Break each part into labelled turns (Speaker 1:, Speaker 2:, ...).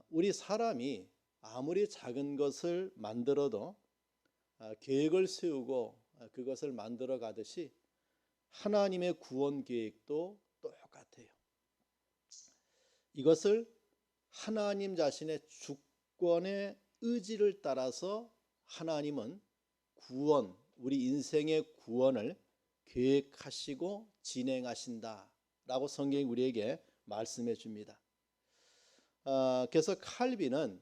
Speaker 1: 우리 사람이 아무리 작은 것을 만들어도 계획을 세우고 그것을 만들어 가듯이 하나님의 구원 계획도 똑같아요. 이것을 하나님 자신의 주권의 의지를 따라서 하나님은 구원, 우리 인생의 구원을 계획하시고 진행하신다라고 성경이 우리에게 말씀해 줍니다. 그래서 칼빈은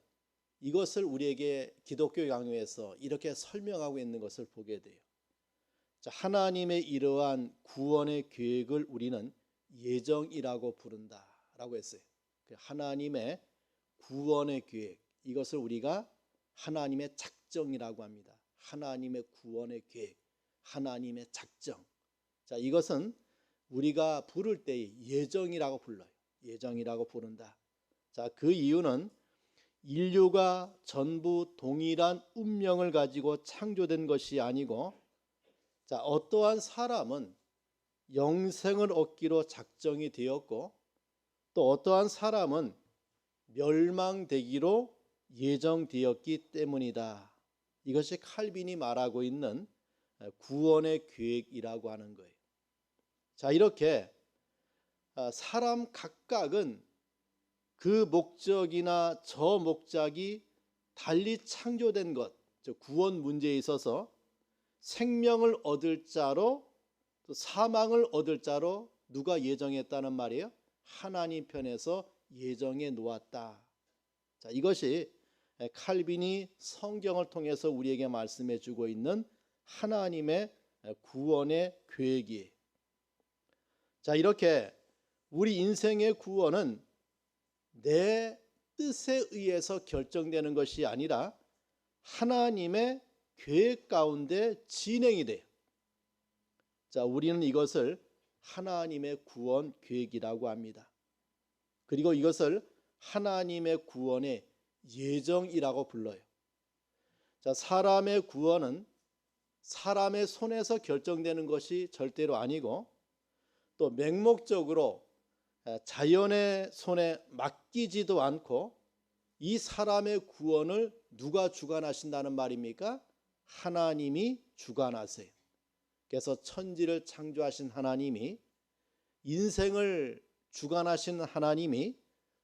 Speaker 1: 이것을 우리에게 기독교 강요에서 이렇게 설명하고 있는 것을 보게 돼요. 하나님의 이러한 구원의 계획을 우리는 예정이라고 부른다라고 했어요. 하나님의 구원의 계획, 이것을 우리가 하나님의 작정이라고 합니다. 하나님의 구원의 계획, 하나님의 작정. 이것은 우리가 부를 때의 예정이라고 불러요. 예정이라고 부른다. 그 이유는 인류가 전부 동일한 운명을 가지고 창조된 것이 아니고, 어떠한 사람은 영생을 얻기로 작정이 되었고, 또 어떠한 사람은 멸망되기로 예정되었기 때문이다. 이것이 칼빈이 말하고 있는 구원의 계획이라고 하는 거예요. 이렇게 사람 각각은 그 목적이나 저 목적이 달리 창조된 것, 구원 문제에 있어서 생명을 얻을 자로 또 사망을 얻을 자로 누가 예정했다는 말이에요? 하나님 편에서 예정해 놓았다. 이것이 칼빈이 성경을 통해서 우리에게 말씀해 주고 있는 하나님의 구원의 계획이에요. 이렇게 우리 인생의 구원은 내 뜻에 의해서 결정되는 것이 아니라 하나님의 계획 가운데 진행이 돼요. 우리는 이것을 하나님의 구원 계획이라고 합니다. 그리고 이것을 하나님의 구원의 예정이라고 불러요. 사람의 구원은 사람의 손에서 결정되는 것이 절대로 아니고, 또 맹목적으로 자연의 손에 맡기지도 않고, 이 사람의 구원을 누가 주관하신다는 말입니까? 하나님이 주관하세요. 그래서 천지를 창조하신 하나님이, 인생을 주관하신 하나님이,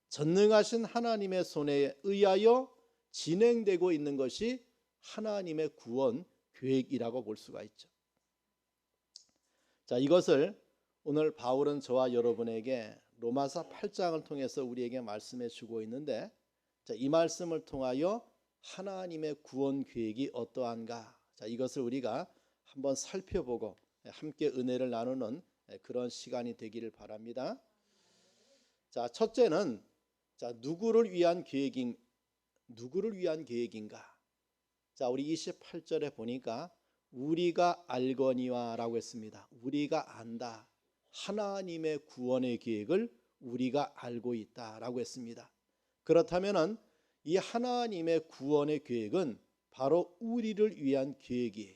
Speaker 1: 전능하신 하나님의 손에 의하여 진행되고 있는 것이 하나님의 구원 계획이라고 볼 수가 있죠. 이것을 오늘 바울은 저와 여러분에게 로마서 8장을 통해서 우리에게 말씀해 주고 있는데, 이 말씀을 통하여 하나님의 구원 계획이 어떠한가, 이것을 우리가 한번 살펴보고 함께 은혜를 나누는 그런 시간이 되기를 바랍니다. 첫째는 누구를 위한 계획인가? 우리 28절에 보니까 우리가 알거니와라고 했습니다. 우리가 안다. 하나님의 구원의 계획을 우리가 알고 있다라고 했습니다. 그렇다면은 이 하나님의 구원의 계획은 바로 우리를 위한 계획이에요.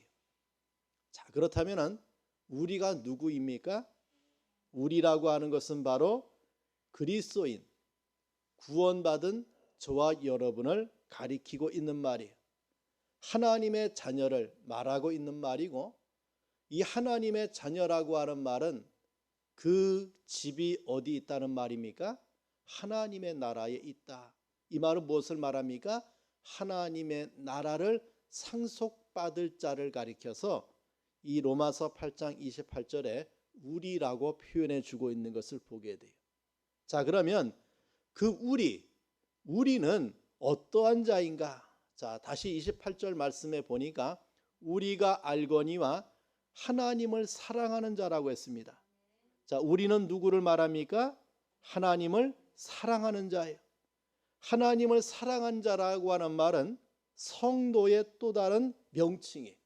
Speaker 1: 그렇다면은 우리가 누구입니까? 우리라고 하는 것은 바로 그리스도인, 구원받은 저와 여러분을 가리키고 있는 말이에요. 하나님의 자녀를 말하고 있는 말이고, 이 하나님의 자녀라고 하는 말은 그 집이 어디 있다는 말입니까? 하나님의 나라에 있다. 이 말은 무엇을 말합니까? 하나님의 나라를 상속받을 자를 가리켜서 이 로마서 8장 28절에 우리라고 표현해 주고 있는 것을 보게 돼요. 그러면 그 우리는 어떠한 자인가? 다시 28절 말씀에 보니까 우리가 알거니와 하나님을 사랑하는 자라고 했습니다. 우리는 누구를 말합니까? 하나님을 사랑하는 자예요. 하나님을 사랑한 자라고 하는 말은 성도의 또 다른 명칭이에요.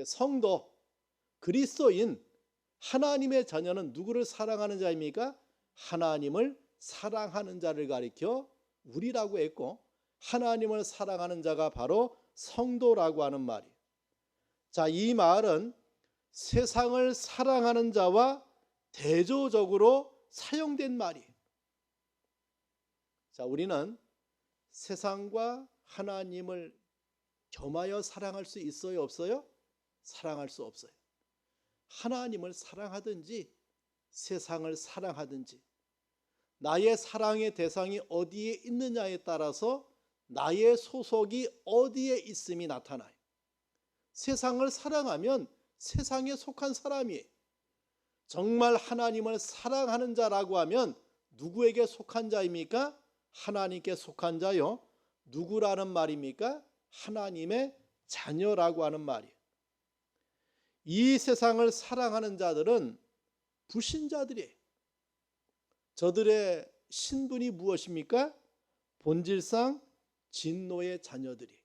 Speaker 1: 성도, 그리스도인, 하나님의 자녀는 누구를 사랑하는 자입니까? 하나님을 사랑하는 자를 가리켜 우리라고 했고, 하나님을 사랑하는 자가 바로 성도라고 하는 말이에요. 이 말은 세상을 사랑하는 자와 대조적으로 사용된 말이에요. 자, 우리는 세상과 하나님을 겸하여 사랑할 수 있어요, 없어요? 사랑할 수 없어요. 하나님을 사랑하든지 세상을 사랑하든지 나의 사랑의 대상이 어디에 있느냐에 따라서 나의 소속이 어디에 있음이 나타나요. 세상을 사랑하면 세상에 속한 사람이에요. 정말 하나님을 사랑하는 자라고 하면 누구에게 속한 자입니까? 하나님께 속한 자요. 누구라는 말입니까? 하나님의 자녀라고 하는 말이에요. 이 세상을 사랑하는 자들은 불신자들이에요. 저들의 신분이 무엇입니까? 본질상 진노의 자녀들이에요.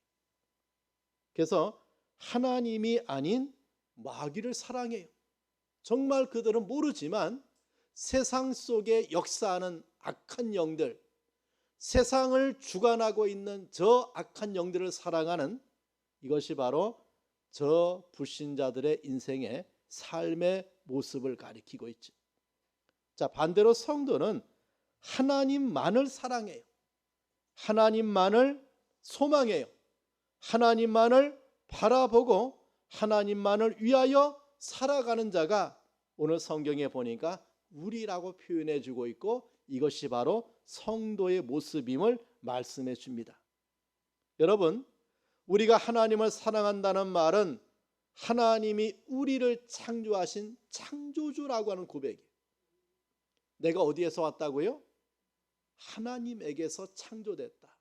Speaker 1: 그래서 하나님이 아닌 마귀를 사랑해요. 정말 그들은 모르지만 세상 속에 역사하는 악한 영들, 세상을 주관하고 있는 저 악한 영들을 사랑하는 이것이 바로 저 불신자들의 인생의 삶의 모습을 가리키고 있죠. 자, 반대로 성도는 하나님만을 사랑해요. 하나님만을 소망해요. 하나님만을 바라보고 하나님만을 위하여 살아가는 자가 오늘 성경에 보니까 우리라고 표현해 주고 있고 이것이 바로 성도의 모습임을 말씀해 줍니다. 여러분, 우리가 하나님을 사랑한다는 말은 하나님이 우리를 창조하신 창조주라고 하는 고백이에요. 내가 어디에서 왔다고요? 하나님에게서 창조됐다.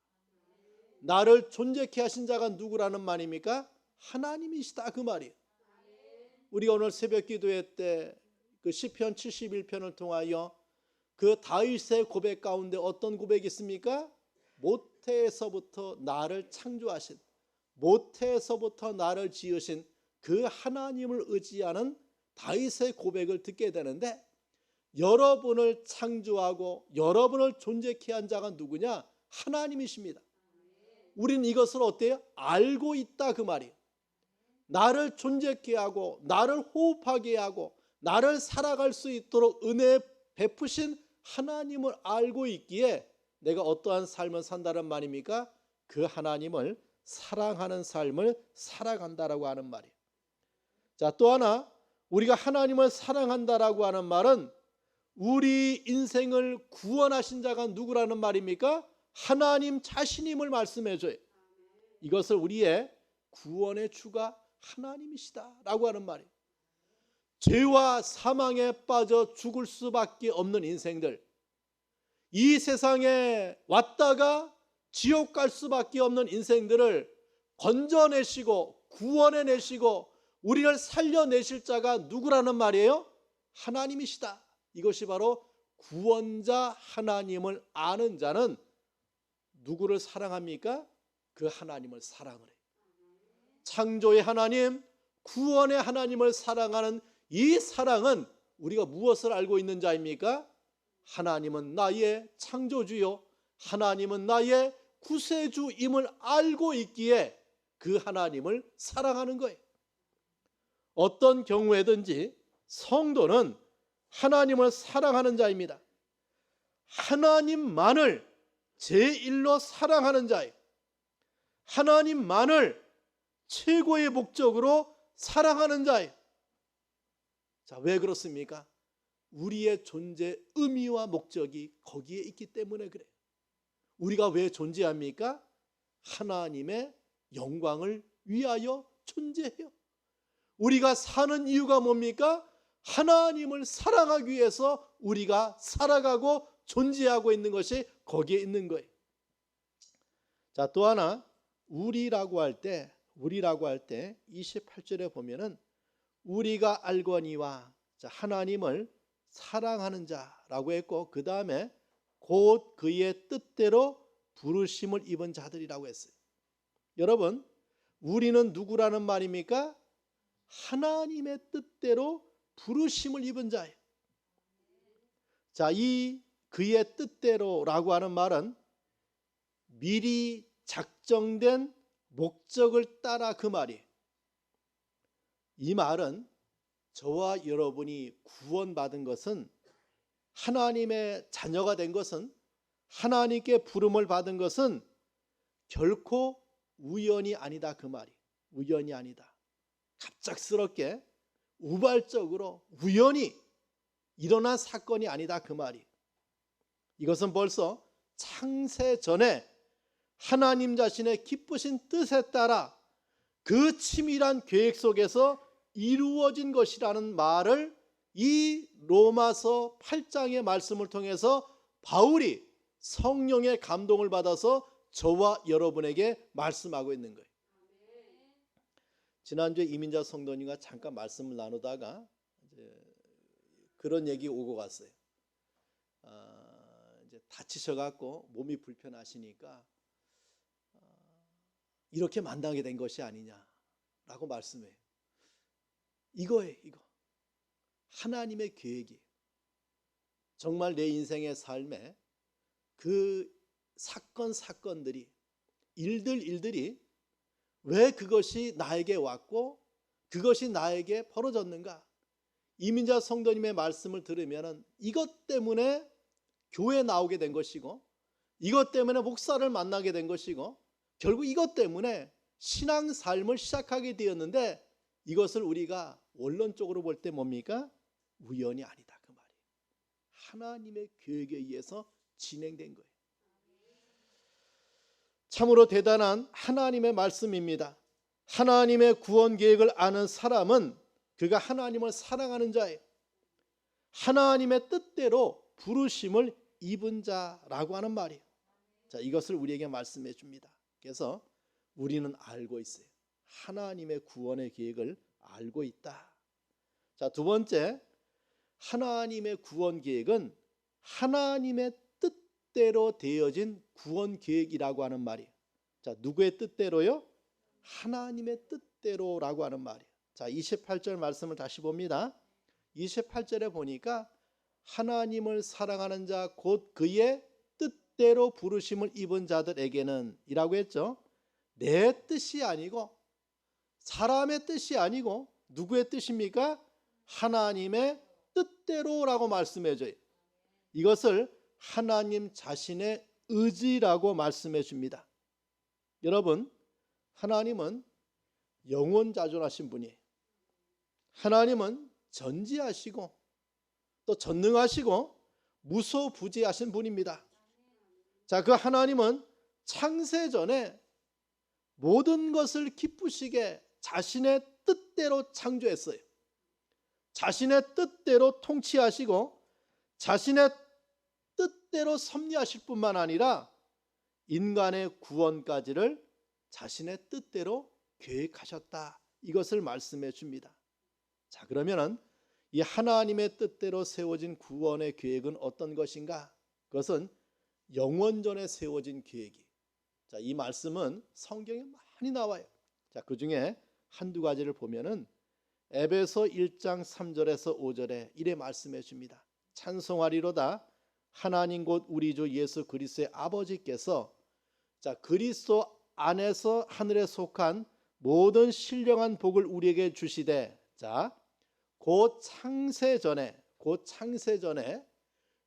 Speaker 1: 나를 존재케 하신 자가 누구라는 말입니까? 하나님이시다 그 말이에요. 우리가 오늘 새벽 기도회 때 그 시편 71편을 통하여 그 다윗의 고백 가운데 어떤 고백이 있습니까? 모태에서부터 나를 창조하신, 모태에서부터 나를 지으신 그 하나님을 의지하는 다윗의 고백을 듣게 되는데, 여러분을 창조하고 여러분을 존재케 한 자가 누구냐? 하나님이십니다. 우리는 이것을 어때요? 알고 있다 그 말이에요. 나를 존재케 하고 나를 호흡하게 하고 나를 살아갈 수 있도록 은혜 베푸신 하나님을 알고 있기에 내가 어떠한 삶을 산다는 말입니까? 그 하나님을 사랑하는 삶을 살아간다라고 하는 말이에요. 자, 또 하나 우리가 하나님을 사랑한다라고 하는 말은 우리 인생을 구원하신 자가 누구라는 말입니까? 하나님 자신임을 말씀해 줘요. 이것을 우리의 구원의 주가 하나님이시다라고 하는 말이에요. 죄와 사망에 빠져 죽을 수밖에 없는 인생들, 이 세상에 왔다가 지옥 갈 수밖에 없는 인생들을 건져내시고 구원해내시고 우리를 살려내실 자가 누구라는 말이에요? 하나님이시다. 이것이 바로 구원자 하나님을 아는 자는 누구를 사랑합니까? 그 하나님을 사랑을 해요. 창조의 하나님, 구원의 하나님을 사랑하는 이 사랑은 우리가 무엇을 알고 있는 자입니까? 하나님은 나의 창조주요, 하나님은 나의 구세주임을 알고 있기에 그 하나님을 사랑하는 거예요. 어떤 경우에든지 성도는 하나님을 사랑하는 자입니다. 하나님만을 제일로 사랑하는 자예요. 하나님만을 최고의 목적으로 사랑하는 자예요. 자, 왜 그렇습니까? 우리의 존재 의미와 목적이 거기에 있기 때문에 그래요. 우리가 왜 존재합니까? 하나님의 영광을 위하여 존재해요. 우리가 사는 이유가 뭡니까? 하나님을 사랑하기 위해서 우리가 살아가고 존재하고 있는 것이 거기에 있는 거예요. 자, 또 하나 우리라고 할 때 28절에 보면은 우리가 알거니와 하나님을 사랑하는 자라고 했고, 그 다음에 곧 그의 뜻대로 부르심을 입은 자들이라고 했어요. 여러분, 우리는 누구라는 말입니까? 하나님의 뜻대로 부르심을 입은 자예요. 자, 이 그의 뜻대로라고 하는 말은 미리 작정된 목적을 따라 그 말이에요. 이 말은 저와 여러분이 구원받은 것은, 하나님의 자녀가 된 것은 하나님께 부름을 받은 것은 결코 우연이 아니다 그 말이. 우연이 아니다. 갑작스럽게 우발적으로 우연히 일어난 사건이 아니다 그 말이. 이것은 벌써 창세 전에 하나님 자신의 기쁘신 뜻에 따라 그 치밀한 계획 속에서 이루어진 것이라는 말을 이 로마서 8장의 말씀을 통해서 바울이 성령의 감동을 받아서 저와 여러분에게 말씀하고 있는 거예요. 지난주에 이민자 성도님과 잠깐 말씀을 나누다가 그런 얘기 오고 갔어요. 이제 다치셔갖고 몸이 불편하시니까 이렇게 만나게 된 것이 아니냐라고 말씀해요. 이거예요, 이거. 하나님의 계획이 정말 내 인생의 삶에 그 사건들이 일들이 왜 그것이 나에게 왔고 그것이 나에게 벌어졌는가. 이민자 성도님의 말씀을 들으면 이것 때문에 교회에 나오게 된 것이고 이것 때문에 목사를 만나게 된 것이고 결국 이것 때문에 신앙 삶을 시작하게 되었는데 이것을 우리가 원론적으로 볼 때 뭡니까? 우연이 아니다 그 말이에요. 하나님의 계획에 의해서 진행된 거예요. 참으로 대단한 하나님의 말씀입니다. 하나님의 구원 계획을 아는 사람은 그가 하나님을 사랑하는 자예요. 하나님의 뜻대로 부르심을 입은 자라고 하는 말이에요. 자, 이것을 우리에게 말씀해 줍니다. 그래서 우리는 알고 있어요. 하나님의 구원의 계획을 알고 있다. 자, 두 번째, 하나님의 구원 계획은 하나님의 뜻대로 되어진 구원 계획이라고 하는 말이에요. 자, 누구의 뜻대로요? 하나님의 뜻대로라고 하는 말이에요. 자, 28절 말씀을 다시 봅니다. 28절에 보니까 하나님을 사랑하는 자 곧 그의 뜻대로 부르심을 입은 자들에게는 이라고 했죠. 내 뜻이 아니고 사람의 뜻이 아니고 누구의 뜻입니까? 하나님의 뜻대로라고 말씀해 줘요. 이것을 하나님 자신의 의지라고 말씀해 줍니다. 여러분, 하나님은 영원자존하신 분이에요. 하나님은 전지하시고 또 전능하시고 무소부지하신 분입니다. 자, 그 하나님은 창세 전에 모든 것을 기쁘시게 자신의 뜻대로 창조했어요. 자신의 뜻대로 통치하시고 자신의 뜻대로 섭리하실 뿐만 아니라 인간의 구원까지를 자신의 뜻대로 계획하셨다. 이것을 말씀해 줍니다. 자, 그러면은 이 하나님의 뜻대로 세워진 구원의 계획은 어떤 것인가? 그것은 영원전에 세워진 계획이. 자, 이 말씀은 성경에 많이 나와요. 자, 그 중에 한두 가지를 보면은 에베소 1장 3절에서 5절에 이래 말씀해 줍니다. 찬송하리로다 하나님 곧 우리 주 예수 그리스도의 아버지께서 자, 그리스도 안에서 하늘에 속한 모든 신령한 복을 우리에게 주시되 자, 곧 창세 전에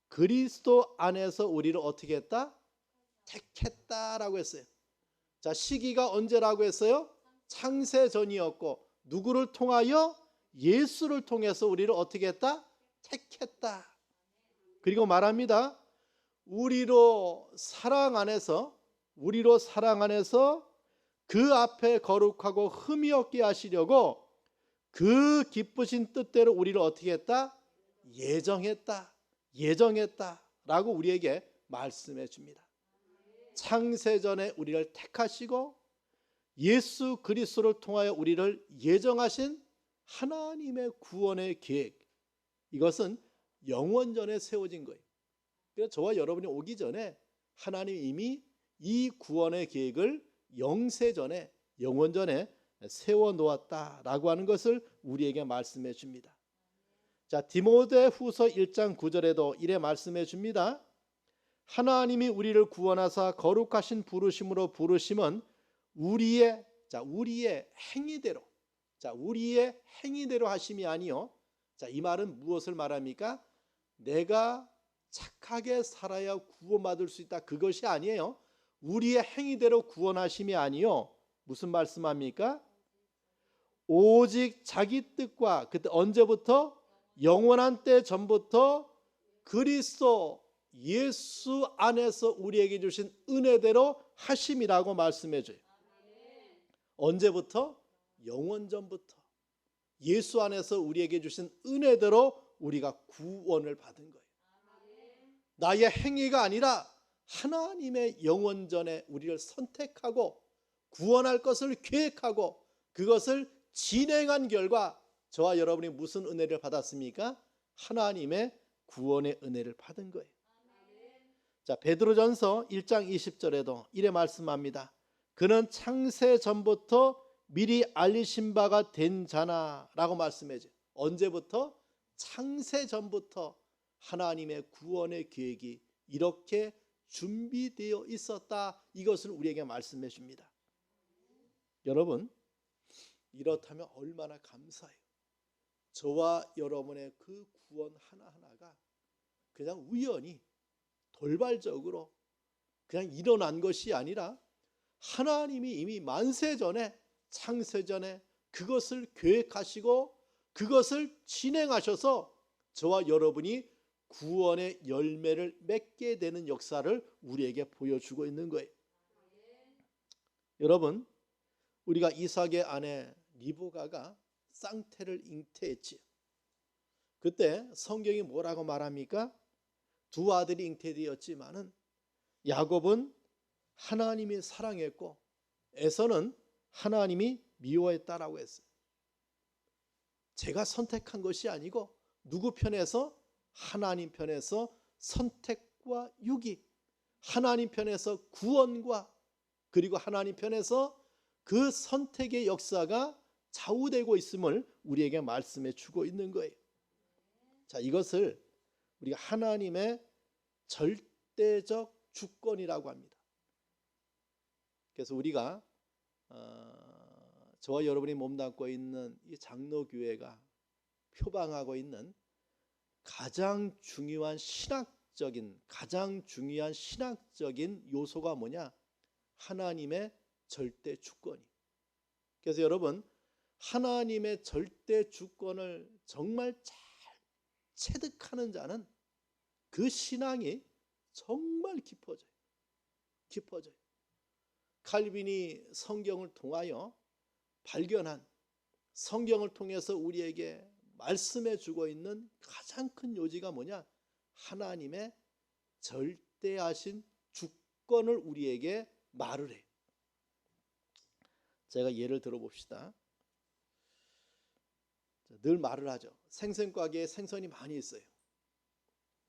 Speaker 1: 그리스도 안에서 우리를 어떻게 했다? 택했다라고 했어요. 자, 시기가 언제라고 했어요? 창세 전이었고 누구를 통하여? 예수를 통해서 우리를 어떻게 했다? 택했다. 그리고 말합니다. 우리로 사랑 안에서 그 앞에 거룩하고 흠이 없게 하시려고 그 기쁘신 뜻대로 우리를 어떻게 했다? 예정했다라고 우리에게 말씀해 줍니다. 창세전에 우리를 택하시고 예수 그리스도를 통하여 우리를 예정하신 하나님의 구원의 계획, 이것은 영원전에 세워진 거예요. 그래서 저와 여러분이 오기 전에 하나님이 이미 이 구원의 계획을 영세전에 영원전에 세워놓았다라고 하는 것을 우리에게 말씀해 줍니다. 자, 디모데후서 1장 9절에도 이래 말씀해 줍니다. 하나님이 우리를 구원하사 거룩하신 부르심으로 부르심은 우리의 행위대로 하심이 아니요. 자, 이 말은 무엇을 말합니까? 내가 착하게 살아야 구원받을 수 있다. 그것이 아니에요. 우리의 행위대로 구원하심이 아니요. 무슨 말씀합니까? 오직 자기 뜻과 그때 언제부터? 영원한 때 전부터 그리스도 예수 안에서 우리에게 주신 은혜대로 하심이라고 말씀해줘요. 언제부터? 영원 전부터 예수 안에서 우리에게 주신 은혜대로 우리가 구원을 받은 거예요. 나의 행위가 아니라 하나님의 영원전에 우리를 선택하고 구원할 것을 계획하고 그것을 진행한 결과 저와 여러분이 무슨 은혜를 받았습니까? 하나님의 구원의 은혜를 받은 거예요. 자, 베드로전서 1장 20절에도 이래 말씀합니다. 그는 창세 전부터 미리 알리신 바가 된 자나라고 말씀해줘요. 언제부터? 창세 전부터 하나님의 구원의 계획이 이렇게 준비되어 있었다. 이것을 우리에게 말씀해 줍니다. 여러분, 이렇다면 얼마나 감사해요. 저와 여러분의 그 구원 하나하나가 그냥 우연히 돌발적으로 그냥 일어난 것이 아니라 하나님이 이미 만세전에 창세전에 그것을 계획하시고 그것을 진행하셔서 저와 여러분이 구원의 열매를 맺게 되는 역사를 우리에게 보여주고 있는 거예요. 여러분, 우리가 이삭의 아내 리브가가 쌍태를 잉태했지요. 그때 성경이 뭐라고 말합니까? 두 아들이 잉태되었지만은 야곱은 하나님이 사랑했고 에서는 하나님이 미워했다라고 했어요. 제가 선택한 것이 아니고 누구 편에서? 하나님 편에서 선택과 유기, 하나님 편에서 구원과 그리고 하나님 편에서 그 선택의 역사가 좌우되고 있음을 우리에게 말씀해 주고 있는 거예요. 자, 이것을 우리가 하나님의 절대적 주권이라고 합니다. 그래서 우리가 저와 여러분이 몸담고 있는 이 장로교회가 표방하고 있는 가장 중요한 신학적인 요소가 뭐냐? 하나님의 절대 주권이. 그래서 여러분, 하나님의 절대 주권을 정말 잘 체득하는 자는 그 신앙이 정말 깊어져요. 칼빈이 성경을 통하여 발견한, 성경을 통해서 우리에게 말씀해 주고 있는 가장 큰 요지가 뭐냐? 하나님의 절대하신 주권을 우리에게 말을 해요. 제가 예를 들어봅시다. 늘 말을 하죠. 생선가게에 생선이 많이 있어요.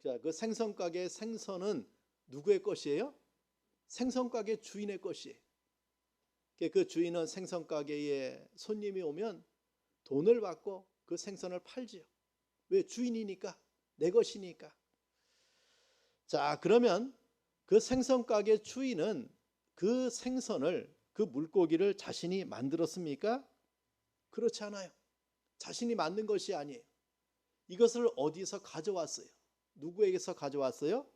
Speaker 1: 자, 그 생선가게의 생선은 누구의 것이에요? 생선가게 주인의 것이에요. 그 주인은 생선가게에 손님이 오면 돈을 받고 그 생선을 팔지요. 왜? 주인이니까, 내 것이니까. 자, 그러면 그 생선가게 주인은 그 생선을, 그 물고기를 자신이 만들었습니까? 그렇지 않아요. 자신이 만든 것이 아니에요. 이것을 어디서 가져왔어요? 누구에게서 가져왔어요?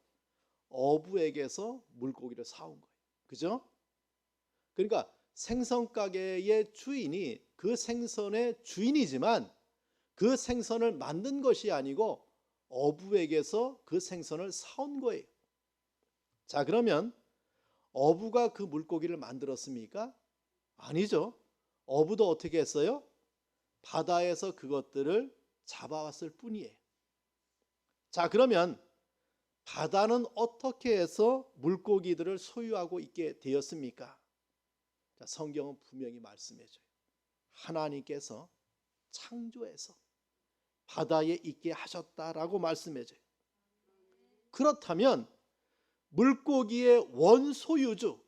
Speaker 1: 어부에게서 물고기를 사온 거예요. 그죠? 그러니까 생선가게의 주인이 그 생선의 주인이지만 그 생선을 만든 것이 아니고 어부에게서 그 생선을 사온 거예요. 자, 그러면 어부가 그 물고기를 만들었습니까? 아니죠. 어부도 어떻게 했어요? 바다에서 그것들을 잡아왔을 뿐이에요. 자, 그러면 바다는 어떻게 해서 물고기들을 소유하고 있게 되었습니까? 자, 성경은 분명히 말씀해줘요. 하나님께서 창조해서 바다에 있게 하셨다라고 말씀해줘요. 그렇다면 물고기의 원소유주,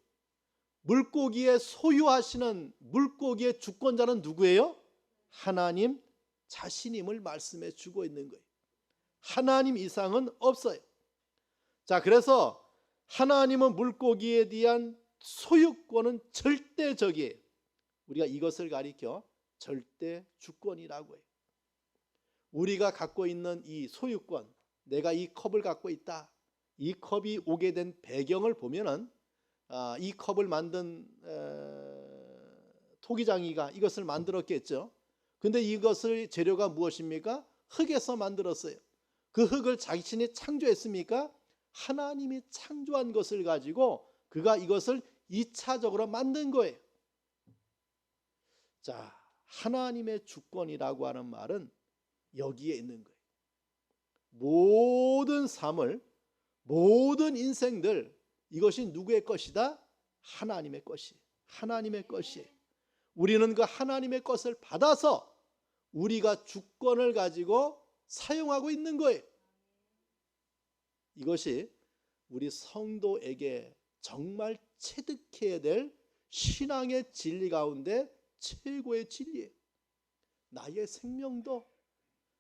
Speaker 1: 물고기의 소유하시는 물고기의 주권자는 누구예요? 하나님 자신임을 말씀해 주고 있는 거예요. 하나님 이상은 없어요. 자, 그래서 하나님은 물고기에 대한 소유권은 절대적이에요. 우리가 이것을 가리켜 절대 주권이라고 해요. 우리가 갖고 있는 이 소유권, 내가 이 컵을 갖고 있다. 이 컵이 오게 된 배경을 보면은 이 컵을 만든 토기장이가 이것을 만들었겠죠. 근데 이것의 재료가 무엇입니까? 흙에서 만들었어요. 그 흙을 자신이 창조했습니까? 하나님이 창조한 것을 가지고 그가 이것을 2차적으로 만든 거예요. 자, 하나님의 주권이라고 하는 말은 여기에 있는 거예요. 모든 삶을, 모든 인생들, 이것이 누구의 것이다? 하나님의 것이에요. 하나님의 것이에요. 우리는 그 하나님의 것을 받아서 우리가 주권을 가지고 사용하고 있는 거예요. 이것이 우리 성도에게 정말 체득해야 될 신앙의 진리 가운데 최고의 진리예요. 나의 생명도,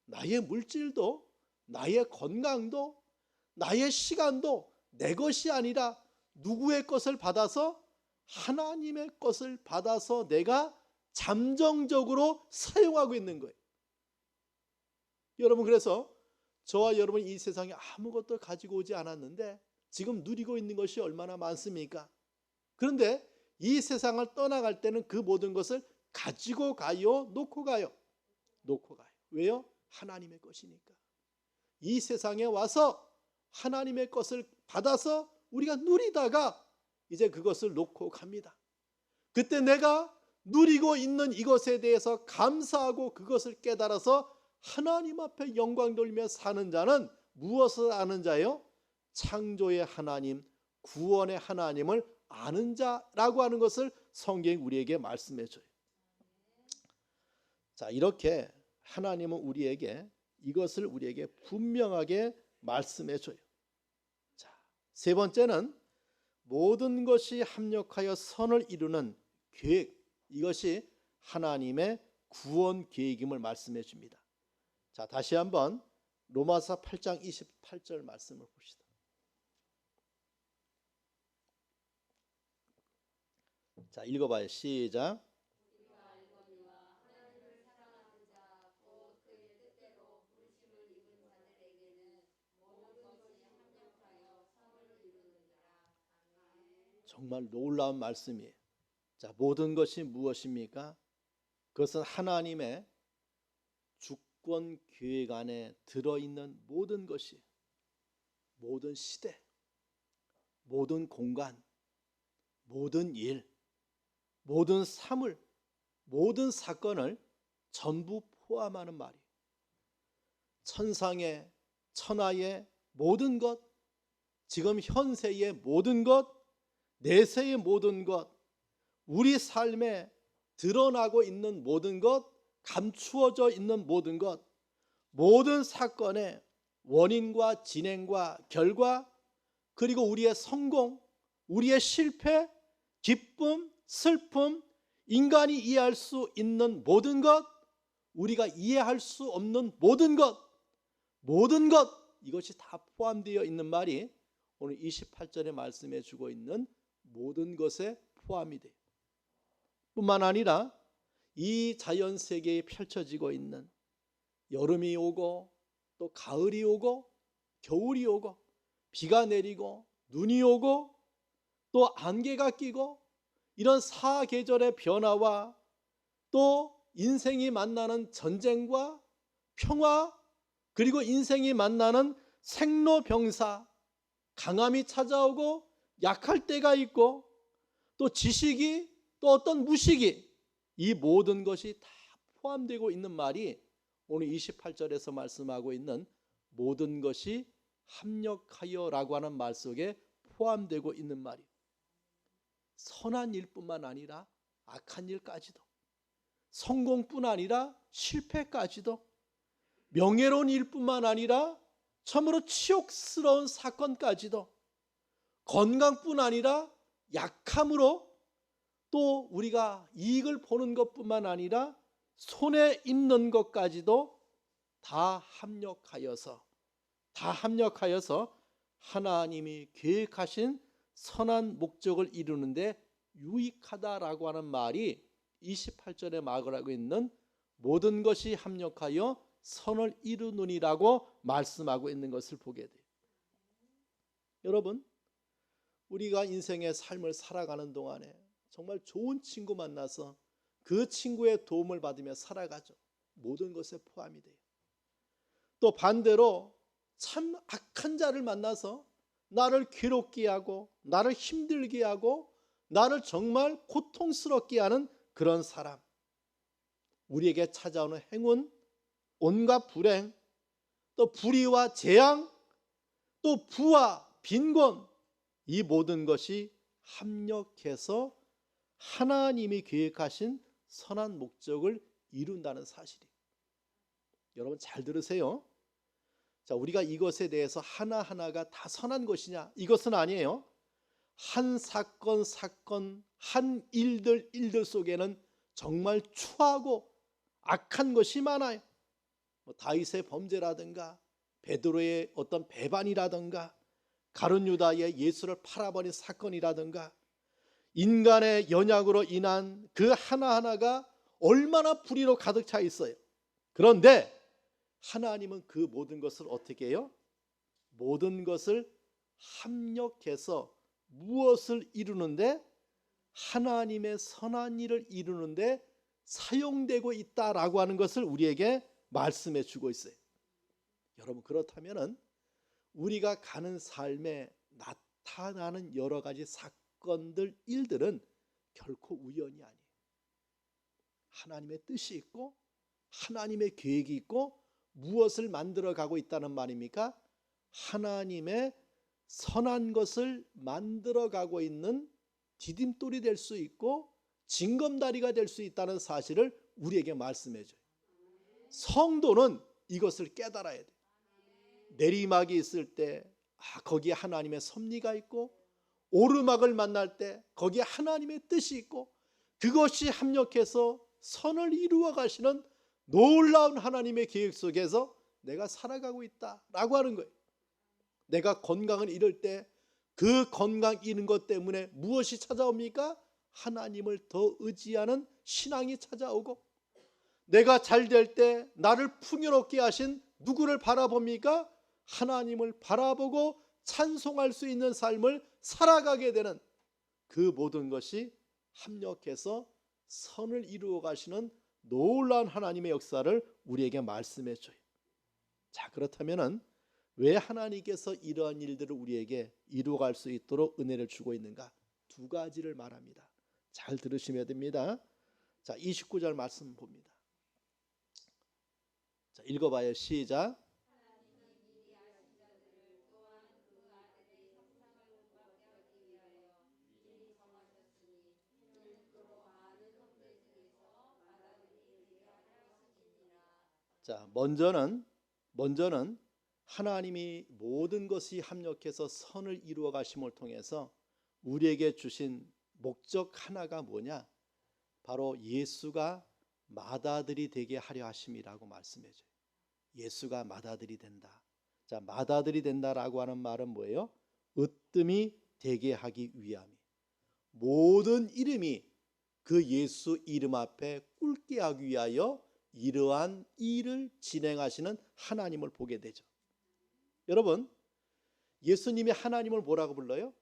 Speaker 1: 나의 물질도, 나의 건강도, 나의 시간도 내 것이 아니라 누구의 것을 받아서? 하나님의 것을 받아서 내가 잠정적으로 사용하고 있는 거예요. 여러분, 그래서 저와 여러분이 이 세상에 아무것도 가지고 오지 않았는데 지금 누리고 있는 것이 얼마나 많습니까? 그런데 이 세상을 떠나갈 때는 그 모든 것을 가지고 가요? 놓고 가요? 놓고 가요. 왜요? 하나님의 것이니까. 이 세상에 와서 하나님의 것을 받아서 우리가 누리다가 이제 그것을 놓고 갑니다. 그때 내가 누리고 있는 이것에 대해서 감사하고 그것을 깨달아서 하나님 앞에 영광 돌리며 사는 자는 무엇을 아는 자요? 창조의 하나님, 구원의 하나님을 아는 자라고 하는 것을 성경이 우리에게 말씀해 줘요. 자, 이렇게 하나님은 우리에게 이것을 우리에게 분명하게 말씀해 줘요. 자, 세 번째는 모든 것이 합력하여 선을 이루는 계획, 이것이 하나님의 구원 계획임을 말씀해 줍니다. 자, 다시 한번 로마서 8장 28절 말씀을 봅시다. 자, 읽어봐요. 시작. 정말 놀라운 말씀이에요. 자, 모든 것이 무엇입니까? 그것은 하나님의 주권 계획 안에 들어있는 모든 것이, 모든 시대, 모든 공간, 모든 일, 모든 사물, 모든 사건을 전부 포함하는 말이에요. 천상의, 천하의 모든 것, 지금 현세의 모든 것, 내세의 모든 것, 우리 삶에 드러나고 있는 모든 것, 감추어져 있는 모든 것, 모든 사건의 원인과 진행과 결과, 그리고 우리의 성공, 우리의 실패, 기쁨, 슬픔, 인간이 이해할 수 있는 모든 것, 우리가 이해할 수 없는 모든 것, 이것이 다 포함되어 있는 말이 오늘 28절에 말씀해 주고 있는 모든 것에 포함이 돼요. 뿐만 아니라 이 자연 세계에 펼쳐지고 있는 여름이 오고 또 가을이 오고 겨울이 오고 비가 내리고 눈이 오고 또 안개가 끼고 이런 사계절의 변화와 또 인생이 만나는 전쟁과 평화, 그리고 인생이 만나는 생로병사, 강함이 찾아오고 약할 때가 있고 또 지식이 또 어떤 무식이, 이 모든 것이 다 포함되고 있는 말이 오늘 28절에서 말씀하고 있는 모든 것이 합력하여라고 하는 말 속에 포함되고 있는 말이에요. 선한 일뿐만 아니라 악한 일까지도, 성공뿐 아니라 실패까지도, 명예로운 일뿐만 아니라 참으로 치욕스러운 사건까지도, 건강뿐 아니라 약함으로 또 우리가 이익을 보는 것뿐만 아니라 손에 있는 것까지도 다 합력하여서 하나님이 계획하신 선한 목적을 이루는데 유익하다라고 하는 말이 28절에 말하고 있는 모든 것이 합력하여 선을 이루느니라고 말씀하고 있는 것을 보게 돼요. 여러분, 우리가 인생의 삶을 살아가는 동안에 정말 좋은 친구 만나서 그 친구의 도움을 받으며 살아가죠. 모든 것에 포함이 돼요. 또 반대로 참 악한 자를 만나서 나를 괴롭게 하고 나를 힘들게 하고 나를 정말 고통스럽게 하는 그런 사람, 우리에게 찾아오는 행운, 온갖 불행, 또 불의와 재앙, 또 부와 빈곤, 이 모든 것이 합력해서 하나님이 계획하신 선한 목적을 이룬다는 사실이에요. 여러분 잘 들으세요. 자, 우리가 이것에 대해서 하나하나가 다 선한 것이냐? 이것은 아니에요. 한 사건, 한 일들 속에는 정말 추하고 악한 것이 많아요. 다윗의 범죄라든가 베드로의 어떤 배반이라든가 가룟 유다의 예수를 팔아버린 사건이라든가 인간의 연약으로 인한 그 하나하나가 얼마나 불의로 가득 차 있어요. 그런데 하나님은 그 모든 것을 어떻게 해요? 모든 것을 합력해서 무엇을 이루는데? 하나님의 선한 일을 이루는데 사용되고 있다라고 하는 것을 우리에게 말씀해 주고 있어요. 여러분, 그렇다면 우리가 가는 삶에 나타나는 여러 가지 사건들, 일들은 결코 우연이 아니에요. 하나님의 뜻이 있고 하나님의 계획이 있고 무엇을 만들어가고 있다는 말입니까? 하나님의 선한 것을 만들어가고 있는 디딤돌이 될 수 있고 징검다리가 될 수 있다는 사실을 우리에게 말씀해줘요. 성도는 이것을 깨달아야 돼요. 내리막이 있을 때 거기에 하나님의 섭리가 있고 오르막을 만날 때 거기에 하나님의 뜻이 있고 그것이 합력해서 선을 이루어 가시는 놀라운 하나님의 계획 속에서 내가 살아가고 있다라고 하는 거예요. 내가 건강을 잃을 때 그 건강 잃은 것 때문에 무엇이 찾아옵니까? 하나님을 더 의지하는 신앙이 찾아오고, 내가 잘 될 때 나를 풍요롭게 하신 누구를 바라봅니까? 하나님을 바라보고 찬송할 수 있는 삶을 살아가게 되는 그 모든 것이 합력해서 선을 이루어 가시는 놀라운 하나님의 역사를 우리에게 말씀해 줘요. 자, 그렇다면 왜 하나님께서 이러한 일들을 우리에게 이루어갈 수 있도록 은혜를 주고 있는가? 두 가지를 말합니다. 잘 들으시면 됩니다. 자, 29절 말씀 봅니다. 자, 읽어봐요. 시작. 자, 먼저는 하나님이 모든 것이 합력해서 선을 이루어 가심을 통해서 우리에게 주신 목적 하나가 뭐냐? 바로 예수가 맏아들이 되게 하려 하심이라고 말씀해 줘요. 예수가 맏아들이 된다. 자, 맏아들이 된다라고 하는 말은 뭐예요? 으뜸이 되게 하기 위함이. 모든 이름이 그 예수 이름 앞에 꿇게 하기 위하여 이러한 일을 진행하시는 하나님을 보게 되죠. 여러분, 예수님이 하나님을 뭐라고 불러요?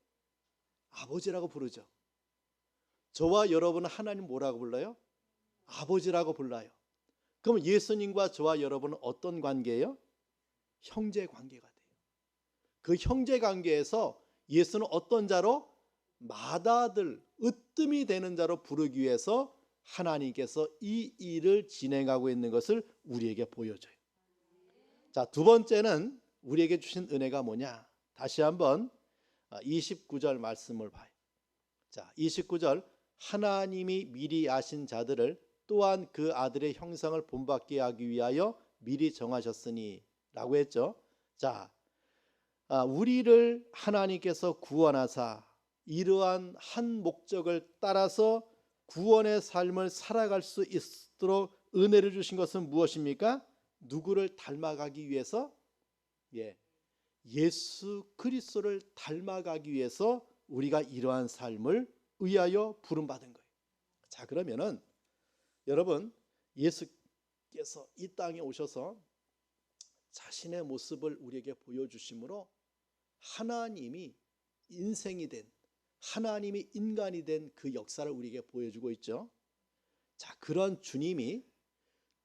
Speaker 1: 아버지라고 부르죠. 저와 여러분은 하나님 뭐라고 불러요? 아버지라고 불러요. 그럼 예수님과 저와 여러분은 어떤 관계예요? 형제 관계가 돼요. 그 형제 관계에서 예수는 어떤 자로? 맏아들, 으뜸이 되는 자로 부르기 위해서 하나님께서 이 일을 진행하고 있는 것을 우리에게 보여줘요. 자, 두 번째는 우리에게 주신 은혜가 뭐냐? 다시 한번 29절 말씀을 봐요. 자, 29절, 하나님이 미리 아신 자들을 또한 그 아들의 형상을 본받게 하기 위하여 미리 정하셨으니 라고 했죠. 자, 우리를 하나님께서 구원하사 이러한 한 목적을 따라서 구원의 삶을 살아갈 수 있도록 은혜를 주신 것은 무엇입니까? 누구를 닮아가기 위해서? 예수 그리스도를 닮아가기 위해서 우리가 이러한 삶을 위하여 부름받은 거예요. 자, 그러면은 여러분, 예수께서 이 땅에 오셔서 자신의 모습을 우리에게 보여주심으로 하나님이 인생이 된, 하나님이 인간이 된 그 역사를 우리에게 보여주고 있죠. 자, 그런 주님이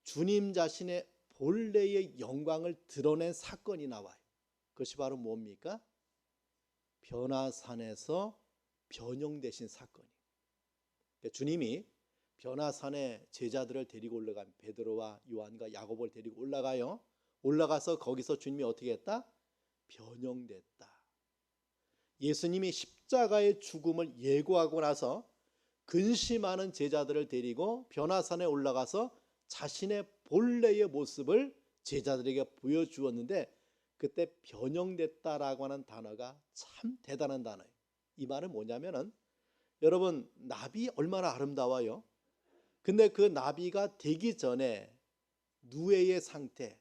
Speaker 1: 주님 자신의 본래의 영광을 드러낸 사건이 나와요. 그것이 바로 뭡니까? 변화산에서 변형되신 사건이에요. 주님이 변화산에 제자들을 데리고 올라간 베드로와 요한과 야고보를 데리고 올라가요. 올라가서 거기서 주님이 어떻게 했다? 변형됐다. 예수님이 십자가의 죽음을 예고하고 나서 근심하는 제자들을 데리고 변화산에 올라가서 자신의 본래의 모습을 제자들에게 보여주었는데 그때 변형됐다라고 하는 단어가 참 대단한 단어예요. 이 말은 뭐냐면은 여러분, 나비 얼마나 아름다워요. 근데 그 나비가 되기 전에 누에의 상태,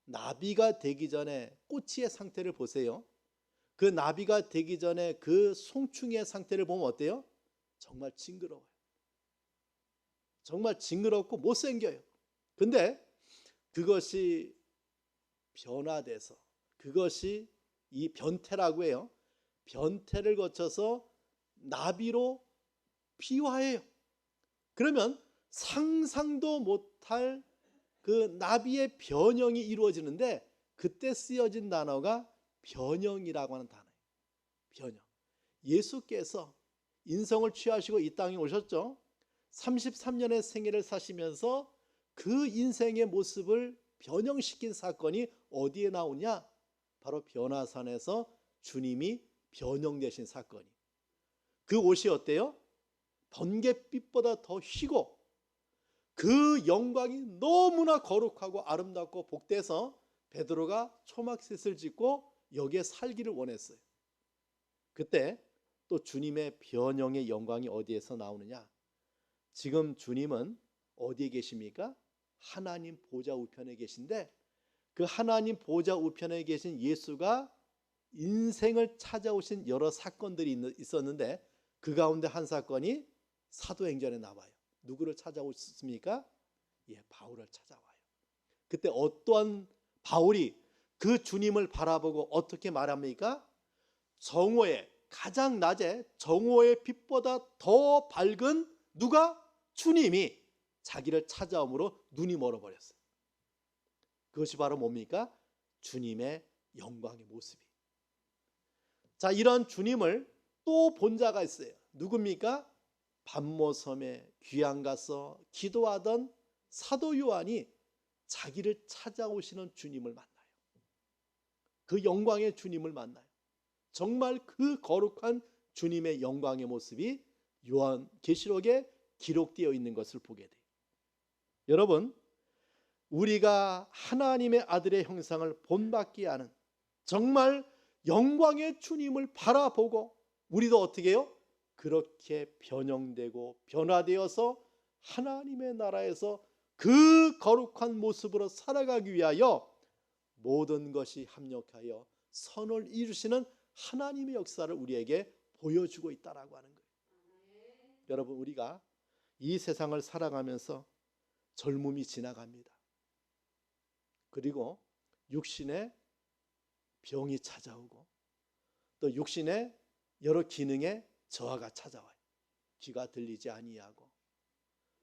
Speaker 1: 나비가 되기 전에 꼬치의 상태를 보세요. 그 나비가 되기 전에 그 송충이의 상태를 보면 어때요? 정말 징그러워요. 정말 징그럽고 못생겨요. 근데 그것이 변화돼서, 그것이 이 변태라고 해요. 변태를 거쳐서 나비로 비화해요. 그러면 상상도 못할 그 나비의 변형이 이루어지는데 그때 쓰여진 단어가 변형이라고 하는 단어예요. 변형. 예수께서 인성을 취하시고 이 땅에 오셨죠. 33년의 생애를 사시면서 그 인생의 모습을 변형시킨 사건이 어디에 나오냐? 바로 변화산에서 주님이 변형되신 사건이. 그 옷이 어때요? 번갯빛보다 더 희고 그 영광이 너무나 거룩하고 아름답고 복돼서 베드로가 초막셋을 짓고 여기에 살기를 원했어요. 그때 또 주님의 변형의 영광이 어디에서 나오느냐? 지금 주님은 어디에 계십니까? 하나님 보좌 우편에 계신데 그 하나님 보좌 우편에 계신 예수가 인생을 찾아오신 여러 사건들이 있었는데 그 가운데 한 사건이 사도행전에 나와요. 누구를 찾아오셨습니까? 예, 바울을 찾아와요. 그때 어떠한 바울이 그 주님을 바라보고 어떻게 말합니까? 정오에 가장 낮에 정오의 빛보다 더 밝은 누가? 주님이 자기를 찾아옴으로 눈이 멀어버렸어요. 그것이 바로 뭡니까? 주님의 영광의 모습이. 자, 이런 주님을 또 본 자가 있어요. 누굽니까? 반모섬에 귀양 가서 기도하던 사도 요한이 자기를 찾아오시는 주님을 만나요. 그 영광의 주님을 만나요. 정말 그 거룩한 주님의 영광의 모습이 요한계시록에 기록되어 있는 것을 보게 돼요. 여러분, 우리가 하나님의 아들의 형상을 본받게 하는 정말 영광의 주님을 바라보고 우리도 어떻게 해요? 그렇게 변형되고 변화되어서 하나님의 나라에서 그 거룩한 모습으로 살아가기 위하여 모든 것이 합력하여 선을 이루시는 하나님의 역사를 우리에게 보여주고 있다라고 하는 거예요. 여러분, 우리가 이 세상을 살아가면서 젊음이 지나갑니다. 그리고 육신에 병이 찾아오고 또 육신의 여러 기능에 저하가 찾아와요. 귀가 들리지 아니하고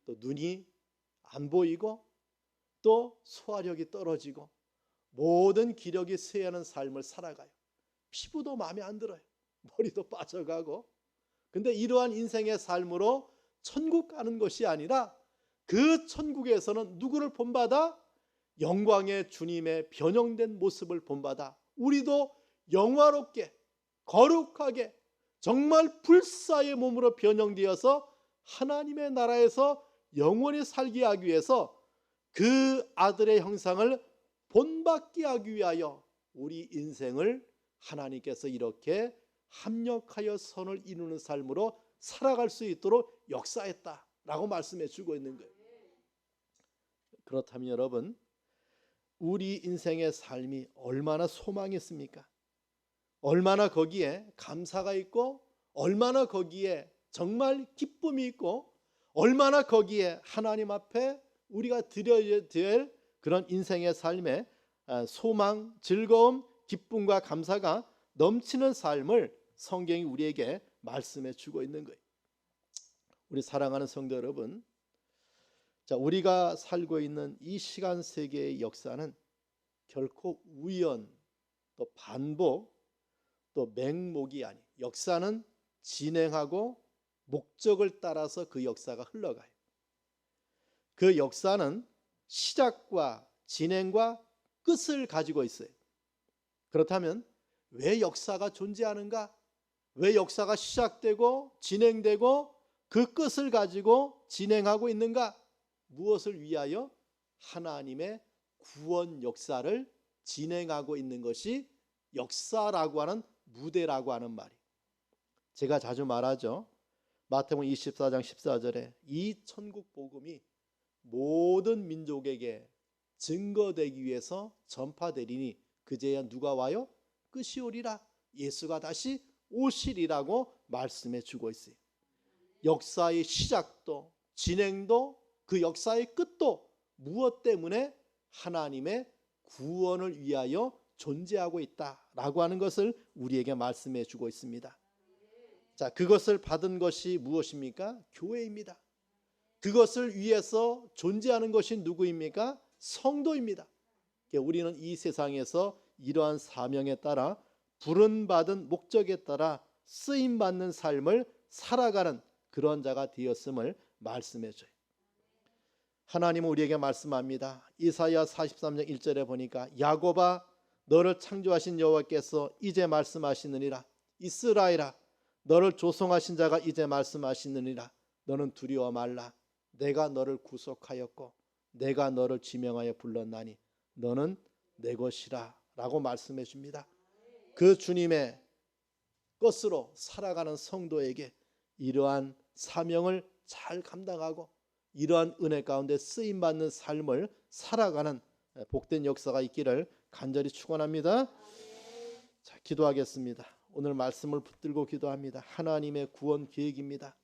Speaker 1: 또 눈이 안 보이고 또 소화력이 떨어지고 모든 기력이 쇠하는 삶을 살아가요. 피부도 마음에 안 들어요. 머리도 빠져가고. 근데 이러한 인생의 삶으로 천국 가는 것이 아니라 그 천국에서는 누구를 본받아? 영광의 주님의 변형된 모습을 본받아 우리도 영화롭게 거룩하게 정말 불사의 몸으로 변형되어서 하나님의 나라에서 영원히 살게 하기 위해서 그 아들의 형상을 본받게 하기 위하여 우리 인생을 하나님께서 이렇게 합력하여 선을 이루는 삶으로 살아갈 수 있도록 역사했다라고 말씀해 주고 있는 거예요. 그렇다면 여러분, 우리 인생의 삶이 얼마나 소망이 있습니까? 얼마나 거기에 감사가 있고 얼마나 거기에 정말 기쁨이 있고 얼마나 거기에 하나님 앞에 우리가 드려야 될 그런 인생의 삶에 소망, 즐거움, 기쁨과 감사가 넘치는 삶을 성경이 우리에게 말씀해 주고 있는 거예요. 우리 사랑하는 성도 여러분, 자, 우리가 살고 있는 이 시간 세계의 역사는 결코 우연, 또 반복, 또 맹목이 아니, 역사는 진행하고 목적을 따라서 그 역사가 흘러가요. 그 역사는 시작과 진행과 끝을 가지고 있어요. 그렇다면 왜 역사가 존재하는가? 왜 역사가 시작되고 진행되고 그 끝을 가지고 진행하고 있는가? 무엇을 위하여? 하나님의 구원 역사를 진행하고 있는 것이 역사라고 하는 무대라고 하는 말이에요. 제가 자주 말하죠. 마태복음 24장 14절에 이 천국 복음이 모든 민족에게 증거되기 위해서 전파되리니 그제야 누가 와요? 끝이 오리라. 예수가 다시 오시리라고 말씀해 주고 있어요. 역사의 시작도 진행도 그 역사의 끝도 무엇 때문에? 하나님의 구원을 위하여 존재하고 있다라고 하는 것을 우리에게 말씀해 주고 있습니다. 자, 그것을 받은 것이 무엇입니까? 교회입니다. 그것을 위해서 존재하는 것이 누구입니까? 성도입니다. 우리는 이 세상에서 이러한 사명에 따라 부름받은 목적에 따라 쓰임받는 삶을 살아가는 그런 자가 되었음을 말씀해 줘요. 하나님은 우리에게 말씀합니다. 이사야 43장 1절에 보니까 야곱아 너를 창조하신 여호와께서 이제 말씀하시느니라. 이스라엘아 너를 조성하신 자가 이제 말씀하시느니라. 너는 두려워 말라. 내가 너를 구속하였고 내가 너를 지명하여 불렀나니 너는 내 것이라 라고 말씀해 줍니다. 그 주님의 것으로 살아가는 성도에게 이러한 사명을 잘 감당하고 이러한 은혜 가운데 쓰임받는 삶을 살아가는 복된 역사가 있기를 간절히 축원합니다. 자, 기도하겠습니다. 오늘 말씀을 붙들고 기도합니다. 하나님의 구원 계획입니다.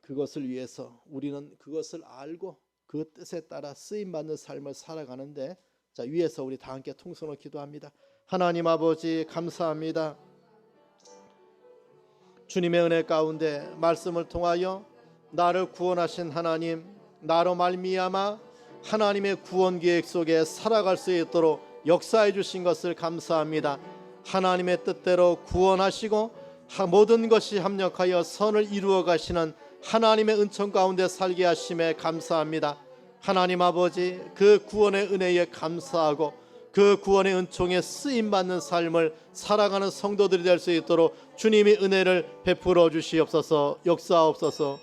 Speaker 1: 그것을 위해서 우리는 그것을 알고 그 뜻에 따라 쓰임받는 삶을 살아가는데, 자, 위에서 우리 다 함께 통성으로 기도합니다. 하나님 아버지 감사합니다. 주님의 은혜 가운데 말씀을 통하여 나를 구원하신 하나님, 나로 말미암아 하나님의 구원 계획 속에 살아갈 수 있도록 역사해 주신 것을 감사합니다. 하나님의 뜻대로 구원하시고 모든 것이 합력하여 선을 이루어 가시는 하나님의 은총 가운데 살게 하심에 감사합니다. 하나님 아버지, 그 구원의 은혜에 감사하고 그 구원의 은총에 쓰임받는 삶을 살아가는 성도들이 될 수 있도록 주님이 은혜를 베풀어 주시옵소서. 역사하옵소서.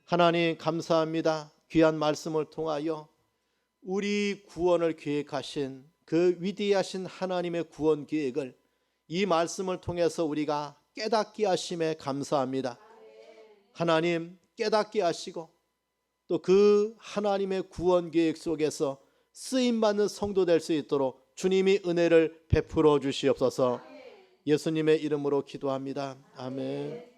Speaker 1: 하나님 감사합니다. 귀한 말씀을 통하여 우리 구원을 계획하신 그 위대하신 하나님의 구원 계획을 이 말씀을 통해서 우리가 깨닫게 하심에 감사합니다. 하나님 깨닫게 하시고 또 그 하나님의 구원 계획 속에서 쓰임받는 성도 될 수 있도록 주님이 은혜를 베풀어 주시옵소서. 예수님의 이름으로 기도합니다. 아멘.